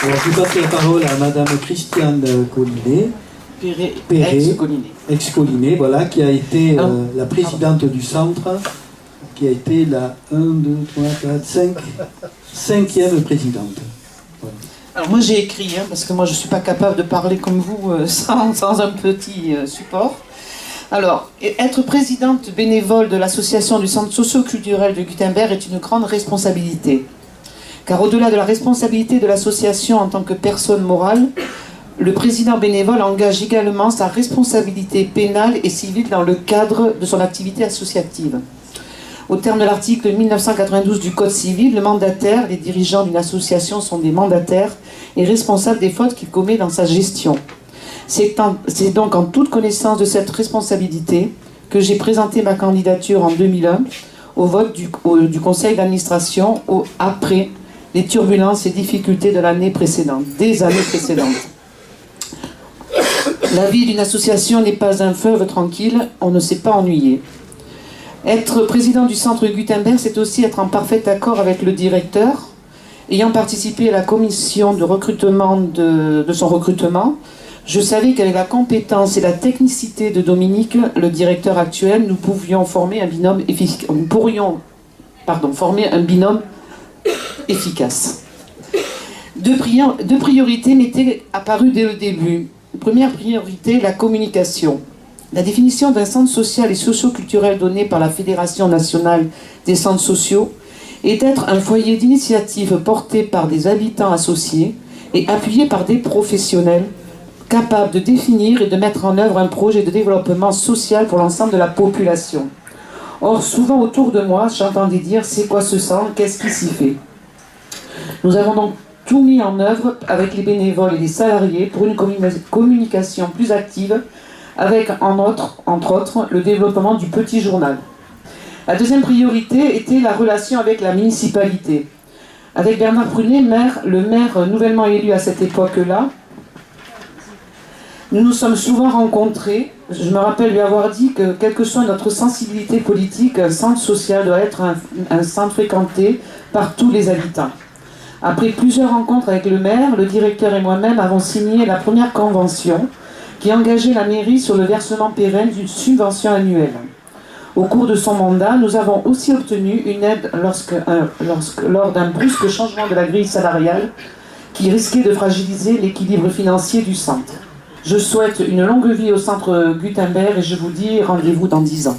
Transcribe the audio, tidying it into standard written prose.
Alors, je passe la parole à Madame Christiane Collinet, ex-Collinet, voilà, qui a été la présidente du centre, qui a été la 5e présidente. Voilà. Alors moi j'ai écrit, parce que moi je ne suis pas capable de parler comme vous sans un petit support. Alors, être présidente bénévole de l'association du centre socio-culturel de Gutenberg est une grande responsabilité. Car au-delà de la responsabilité de l'association en tant que personne morale, le président bénévole engage également sa responsabilité pénale et civile dans le cadre de son activité associative. Au terme de l'article 1992 du Code civil, le mandataire, les dirigeants d'une association sont des mandataires et responsables des fautes qu'il commet dans sa gestion. C'est donc en toute connaissance de cette responsabilité que j'ai présenté ma candidature en 2001 au vote du conseil d'administration après les turbulences et difficultés de l'année précédente, des années précédentes. La vie d'une association n'est pas un fleuve tranquille, on ne s'est pas ennuyé. Être président du centre Gutenberg, c'est aussi être en parfait accord avec le directeur, ayant participé à la commission de recrutement de son recrutement. Je savais qu'avec la compétence et la technicité de Dominique, le directeur actuel, nous pourrions former un binôme efficace. Deux priorités m'étaient apparues dès le début. Première priorité, la communication. La définition d'un centre social et socio-culturel donnée par la Fédération nationale des centres sociaux est d'être un foyer d'initiative porté par des habitants associés et appuyé par des professionnels capables de définir et de mettre en œuvre un projet de développement social pour l'ensemble de la population. Or, souvent autour de moi, j'entendais dire « c'est quoi ce centre? Qu'est-ce qui s'y fait ?» Nous avons donc tout mis en œuvre avec les bénévoles et les salariés pour une communication plus active avec, entre autres, le développement du petit journal. La deuxième priorité était la relation avec la municipalité. Avec Bernard Prunet, le maire nouvellement élu à cette époque-là, nous nous sommes souvent rencontrés. Je me rappelle lui avoir dit que, quelle que soit notre sensibilité politique, un centre social doit être un centre fréquenté par tous les habitants. Après plusieurs rencontres avec le maire, le directeur et moi-même avons signé la première convention qui engageait la mairie sur le versement pérenne d'une subvention annuelle. Au cours de son mandat, nous avons aussi obtenu une aide lors d'un brusque changement de la grille salariale qui risquait de fragiliser l'équilibre financier du centre. Je souhaite une longue vie au centre Gutenberg et je vous dis rendez-vous dans 10 ans.